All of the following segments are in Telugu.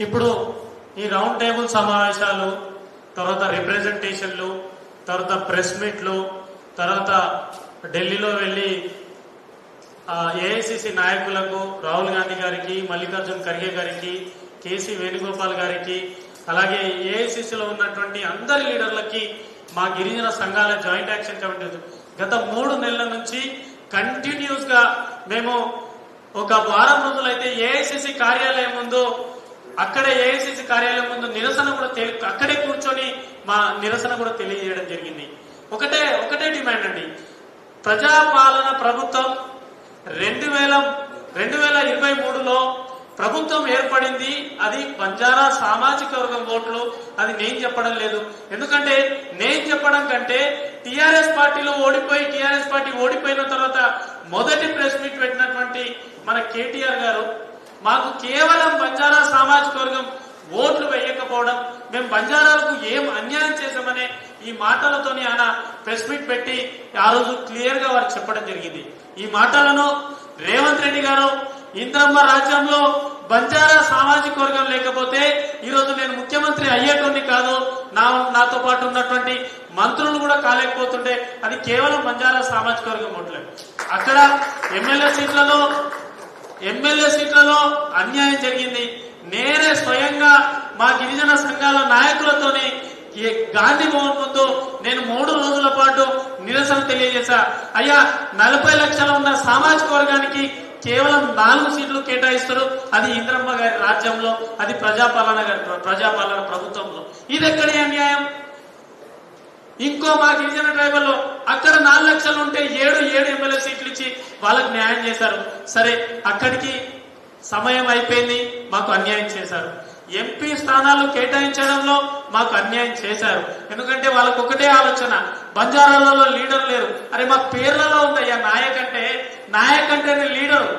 ఇప్పుడు ఈ రౌండ్ టేబుల్ సమావేశాలు, తర్వాత రిప్రజెంటేషన్లు, తర్వాత ప్రెస్ మీట్లు, తర్వాత ఢిల్లీలో వెళ్ళి ఏఐసిసి నాయకులకు రాహుల్ గాంధీ గారికి, మల్లికార్జున్ ఖర్గే గారికి, కేసీ వేణుగోపాల్ గారికి, అలాగే ఏఐసిసిలో ఉన్నటువంటి అందరి లీడర్లకి మా గిరిజన సంఘాల జాయింట్ యాక్షన్ కమిటీ గత 3 నెలల నుంచి కంటిన్యూస్ గా మేము ఒక వారం రోజులైతే ఏఐసిసి కార్యాలయం ముందు అక్కడే ఏఐసిసి కార్యాలయం ముందు నిరసన కూడా అక్కడే కూర్చొని మా నిరసన కూడా తెలియజేయడం జరిగింది. ఒకటే డిమాండ్ అండి. ప్రజాపాలన ప్రభుత్వం 2023లో ప్రభుత్వం ఏర్పడింది. అది బంజారా సామాజిక వర్గం ఓట్లు. అది నేను చెప్పడం లేదు. ఎందుకంటే నేను చెప్పడం కంటే టిఆర్ఎస్ పార్టీలో టిఆర్ఎస్ పార్టీ ఓడిపోయిన తర్వాత మొదటి ప్రెస్ మీట్ పెట్టినటువంటి మన కేటీఆర్ గారు మాకు కేవలం బంజారా సామాజిక వర్గం ఓట్లు వేయకపోవడం, మేము బంజారాలకు ఏం అన్యాయం చేశామనే ఈ మాటలతోని ఆయన ప్రెస్ మీట్ పెట్టి ఆ రోజు క్లియర్ గా వారు చెప్పడం జరిగింది. ఈ మాటలను రేవంత్ రెడ్డి గారు ఇంద్రమ్మ రాజ్యంలో బంజారా సామాజిక వర్గం లేకపోతే ఈ రోజు నేను ముఖ్యమంత్రి అయ్యేటోని కాదు, నాతో పాటు ఉన్నటువంటి మంత్రులు కూడా కాలేకపోతుంటే అది కేవలం బంజారా సామాజిక వర్గం ఓట్లే. అక్కడ ఎమ్మెల్యే సీట్లలో అన్యాయం జరిగింది. నేనే స్వయంగా మా గిరిజన సంఘాల నాయకులతోని గాంధీ భవన్ ముందు నేను 3 రోజుల పాటు నిరసన తెలియజేశా. అయ్యా, 40 లక్షలు ఉన్న సామాజిక వర్గానికి కేవలం 4 సీట్లు కేటాయిస్తారు. అది ఇంద్రమ్మ గారి రాజ్యంలో, అది ప్రజాపాలన ప్రభుత్వంలో. ఇది ఎక్కడి అన్యాయం? ఇంకో మా గిరిజన ట్రైబల్లో అక్కడ 4 లక్షలు ఉంటే 7 ఎమ్మెల్యే సీట్లు ఇచ్చి వాళ్ళకి న్యాయం చేశారు. సరే, అక్కడికి సమయం అయిపోయింది, మాకు అన్యాయం చేశారు. ఎంపీ స్థానాలు కేటాయించడంలో మాకు అన్యాయం చేశారు. ఎందుకంటే వాళ్ళకు ఒకటే ఆలోచన, బంజారాలలో లీడర్ లేరు. అరే, మా పేర్లలో ఉందయ్యా నాయక్ అంటేనే లీడరు.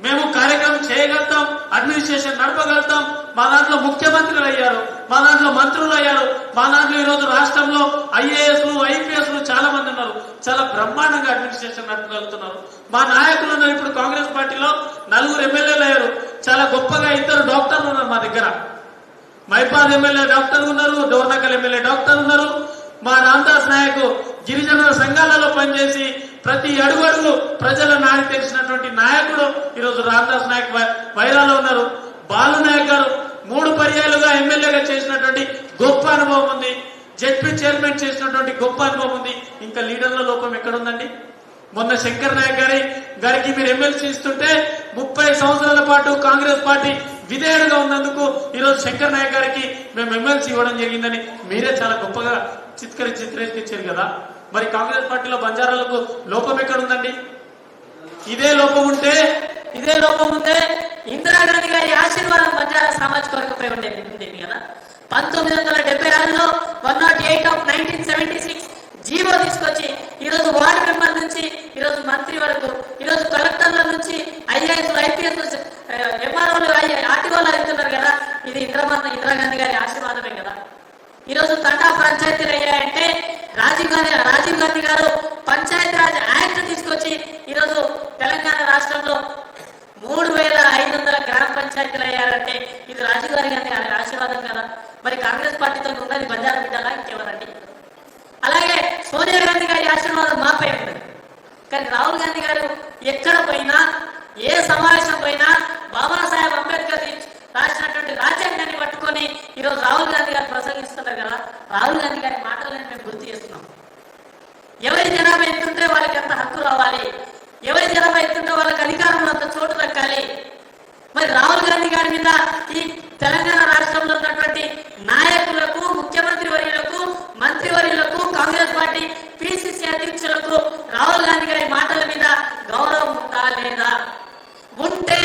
మేము కార్యక్రమం చేయగలుగుతాం, అడ్మినిస్ట్రేషన్ నడపగలుగుతాం. మా దాంట్లో ముఖ్యమంత్రులు అయ్యారు, మా దాంట్లో మంత్రులు అయ్యారు, మా దాంట్లో ఈరోజు రాష్ట్రంలో ఐఏఎస్లు ఐపీఎస్లు చాలా మంది ఉన్నారు. చాలా బ్రహ్మాండంగా అడ్మినిస్ట్రేషన్ నడపగలుగుతున్నారు. మా నాయకులు ఉన్నారు. ఇప్పుడు కాంగ్రెస్ పార్టీలో 4 ఎమ్మెల్యేలు అయ్యారు. చాలా గొప్పగా 2 డాక్టర్లు ఉన్నారు మా దగ్గర. మైపాద్ ఎమ్మెల్యే డాక్టర్ ఉన్నారు, డోర్నకల్ ఎమ్మెల్యే డాక్టర్ ఉన్నారు. మా రామదాస్ నాయక్ గిరిజన సంఘాలలో పనిచేసి ప్రతి అడుగడుగు ప్రజల నాడి తెలిసినటువంటి నాయకుడు ఈరోజు రామదాస్ నాయక్ వైరాలో ఉన్నారు. బాలు నాయక్ గారు 3 పర్యాలుగా ఎమ్మెల్యేగా చేసినటువంటి గొప్ప అనుభవం ఉంది. జెడ్పీ చైర్మన్ చేసినటువంటి గొప్ప అనుభవం ఉంది. ఇంకా లీడర్ల లోపం ఎక్కడుందండి? మొన్న శంకర్ నాయక్ గారికి మీరు ఎమ్మెల్సీ ఇస్తుంటే 30 సంవత్సరాల పాటు కాంగ్రెస్ పార్టీ విధేయుడుగా ఉన్నందుకు ఈరోజు శంకర్ నాయక్ గారికి మేము ఎమ్మెల్సీ ఇవ్వడం జరిగిందని మీరే చాలా గొప్పగా చిత్రీకరించారు కదా. మరి కాంగ్రెస్ పార్టీలో బంజారాలకు లోపం ఎక్కడుందండి? ఇదే లోపం ఉంటే ఇందిరాగాంధీ గారి ఆశీర్వాదం బంజారా సామాజిక వర్గంపై ఉండేది కదా. 1976లో 108/1976 జీవో తీసుకొచ్చి ఈరోజు వార్డు మెంబర్ నుంచి ఈరోజు మంత్రి వరకు, ఈరోజు కలెక్టర్ల నుంచి ఐఏఎస్ ఐపీఎస్ ఎంఆర్ఓలు ఆర్టీఓలు అవుతున్నారు కదా. ఇది ఇందిరాగాంధీ గారి ఆశీర్వాదమే కదా. ఈరోజు తండా పంచాయతీలు అయ్యాయంటే రాజీవ్ గాంధీ గారు పంచాయతీరాజ్ యాక్ట్ తీసుకొచ్చి ఈరోజు తెలంగాణ రాష్ట్రంలో 3500 గ్రామ పంచాయతీలు అయ్యారంటే ఇది రాజీవ్ గాంధీ గారి ఆశీర్వాదం కదా. మరి కాంగ్రెస్ పార్టీతో ఉన్నది బంజారా బిడ్డలా ఇంకెవరండి? అలాగే సోనియా గాంధీ గారి ఆశీర్వాదం మాపై ఉన్నది. కానీ రాహుల్ గాంధీ గారు ఎక్కడ పోయినా, ఏ సమావేశం పోయినా బాబాసాహెబ్ అంబేద్కర్ రాసినటువంటి రాజ్యాంగాన్ని పట్టుకొని ఈరోజు రాహుల్ గాంధీ గారు ప్రసంగిస్తున్నారు కదా. రాహుల్ గాంధీ గారి మాటలను మేము గుర్తు చేస్తున్నాం. ఎవరి జనాభా ఎత్తుంటే వాళ్ళకి ఎంత హక్కు రావాలి, ఎవరి జనాభా ఎత్తుంటే వాళ్ళకి అధికారంలో అంత చోటు దక్కాలి. మరి రాహుల్ గాంధీ గారి మీద ఈ తెలంగాణ రాష్ట్రంలో ఉన్నటువంటి నాయకులకు, ముఖ్యమంత్రి వర్యులకు, మంత్రివర్యులకు, కాంగ్రెస్ పార్టీ పిసిసి అధ్యక్షులకు రాహుల్ గాంధీ గారి మాటల మీద గౌరవం ఉందా లేదా? ఉంటే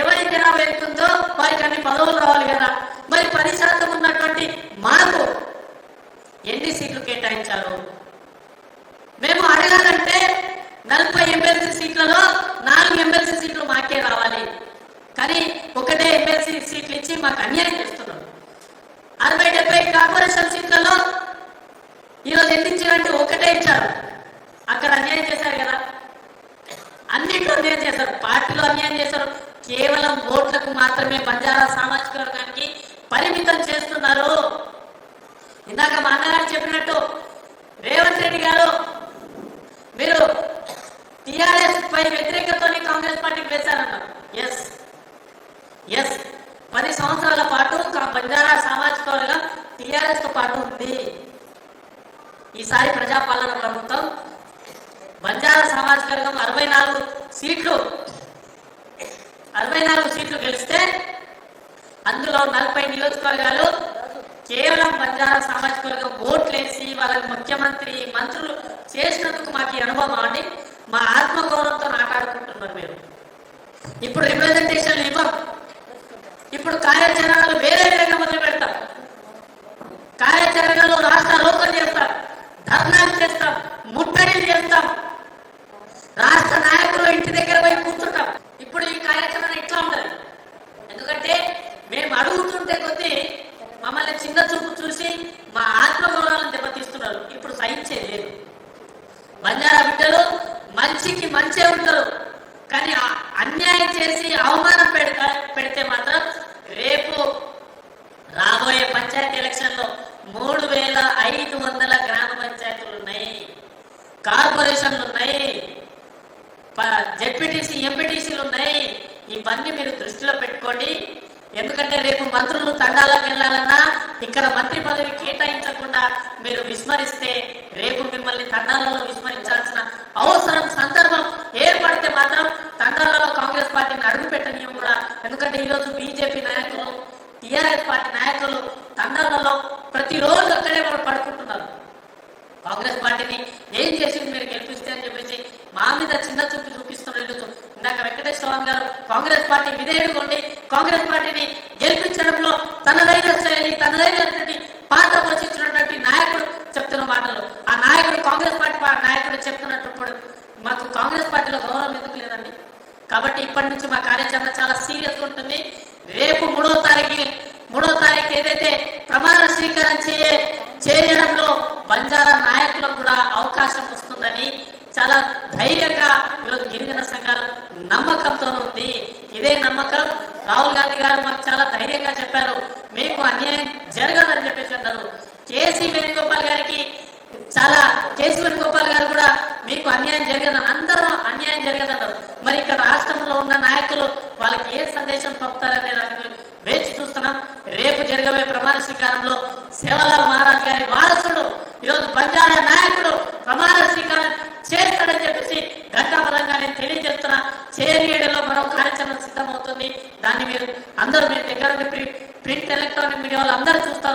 ఎవరి జనాభా ఎత్తుందో వారికి అన్ని పదవులు రావాలి కదా. మరి 10% ఉన్నటువంటి మాకు ఎన్ని సీట్లు కేటాయించారు? మేము అడగాలంటే 40 ఎమ్మెల్సీ సీట్లలో 4 ఎమ్మెల్సీ సీట్లు మాకే రావాలి. కానీ ఒకటే ఎమ్మెల్సీ సీట్లు ఇచ్చి మాకు అన్యాయం చేస్తున్నారు. 60-70 కార్పొరేషన్ సీట్లలో ఈరోజు ఎన్ని ఇచ్చారంటే ఒకటే ఇచ్చారు. అక్కడ అన్యాయం చేశారు కదా. అన్నింటిలో అన్యాయం చేశారు. పార్టీలో అన్యాయం చేశారు. కేవలం ఓట్లకు మాత్రమే బంజారా సామాజిక పరిమితం చేస్తున్నారు. ఇందాక మా అన్నగారు చెప్పినట్టు రేవంత్ రెడ్డి గారు మీరు టిఆర్ఎస్ పై వ్యతిరేకతని కాంగ్రెస్ పార్టీకి వేశారన్నారు. ఎస్ 10 సంవత్సరాల పాటు బంజారా సామాజిక వర్గం టిఆర్ఎస్ తో పాటు ఉంది. ఈసారి ప్రజాపాలన ప్రభుత్వం బంజారా సామాజిక వర్గం 64 సీట్లు గెలిస్తే అందులో 40 నియోజకవర్గాలు కేవలం బంజారా సామాజిక వర్గం ఓట్లేసి వాళ్ళకి ముఖ్యమంత్రి మంత్రులు చేసినందుకు మాకు ఈ అనుభవం అండి. మా ఆత్మగౌరవంతో ఆటాడుకుంటున్నారు మీరు. ఇప్పుడు రిప్రజెంటేషన్ ఇవ్వం. ఇప్పుడు కార్యాచరణలు వేరే విధంగా మొదలు పెడతాం. కార్యాచరణలో రాష్ట్ర రోకం చేస్తాం, ధర్నాలు చేస్తాం, ముట్టడిలు చేస్తాం, రాష్ట్ర నాయకులు ఇంటి దగ్గర పోయి కూర్చుంటాం. ఇప్పుడు ఈ కార్యాచరణ ఇట్లా ఉండాలి. ఎందుకంటే మేము అడుగుతుంటే కొద్దీ మమ్మల్ని చిన్న చూపు చూసి మా ఆత్మగౌరవాలను దెబ్బతీస్తున్నారు. ఇప్పుడు సహించేది లేదు. బంజారా బిడ్డలు మంచికి మంచే ఉంటారు, కానీ అన్యాయం చేసి అవమానం పెడితే మాత్రం రేపు రాబోయే పంచాయతీ ఎలక్షన్ లో 3500 గ్రామ పంచాయతీలు ఉన్నాయి, కార్పొరేషన్లు ఉన్నాయి, జెడ్పీటీసీ ఎంపీటీసీలు ఉన్నాయి. ఇవన్నీ మీరు దృష్టిలో పెట్టుకోండి. ఎందుకంటే రేపు మంత్రులు తండాలకు వెళ్ళాలన్నా ఇక్కడ మంత్రి పదవి కేటాయించకుండా మీరు విస్మరిస్తే రేపు మిమ్మల్ని తండాలలో విస్మరించాల్సిన అవసరం సందర్భం ఏర్పడితే మాత్రం తండాలలో కాంగ్రెస్ పార్టీని అడుగు పెట్టనీయం కూడా. ఎందుకంటే ఈరోజు బీజేపీ నాయకులు, టిఆర్ఎస్ పార్టీ నాయకులు తండాలలో ప్రతిరోజు అక్కడే పడుకుంటున్నారు. కాంగ్రెస్ పార్టీని ఏం చేసింది మీరు గెలిపిస్తే అని చెప్పేసి మా మీద చిన్న చూపు చూపిస్తున్నారు. ఇందాక వెంకటేశ్వర గారు కాంగ్రెస్ పార్టీ విధేయుడుకోండి, కాంగ్రెస్ పార్టీని గెలిపించడంలో తనదైన శైలి, తనదైనటువంటి పాత్ర పోషించినటువంటి నాయకుడు చెప్తున్న మాటలు, ఆ నాయకుడు కాంగ్రెస్ పార్టీ నాయకుడు చెప్తున్నప్పుడు మాకు కాంగ్రెస్ పార్టీలో గౌరవం ఎందుకు లేదండి? కాబట్టి ఇప్పటి నుంచి మా కార్యాచరణ చాలా సీరియస్ ఉంటుంది. రేపు 3వ తారీఖు ఏదైతే ప్రమాణ స్వీకారం చేయడంలో బంజారా నాయకులకు కూడా అవకాశం వస్తుందని చాలా ధైర్యంగా ఈరోజు గిరిజన సంఘాలు నమ్మకంతో ఉంది. ఇదే నమ్మకం రాహుల్ గాంధీ గారు మాకు చాలా ధైర్యంగా చెప్పారు, మీకు అన్యాయం జరగదని చెప్పేసి అన్నారు. కేసీ వేణుగోపాల్ గారు కూడా మీకు అన్యాయం జరగదని, అందరూ అన్యాయం జరగదన్నారు. మరి ఇక్కడ రాష్ట్రంలో ఉన్న నాయకులు వాళ్ళకి ఏ సందేశం పంపుతారనే దానికి వేచి చూస్తున్నాం. రేపు జరగబోయే ప్రమాణ స్వీకారంలో సేవలాల్ మహారాజ్ గారి వారసుడు ఈరోజు బంజారా నాయకుడు ప్రమాణ స్వీకారం చేస్తాడని చెప్పేసి ఘంటాపరంగా నేను తెలియజేస్తున్నా. చేరియడలో మరో కార్యాచరణ సిద్ధమవుతుంది. దాన్ని మీరు అందరూ మీ దగ్గర ప్రింట్ ఎలక్ట్రానిక్ మీడియా వాళ్ళు అందరూ చూస్తారు.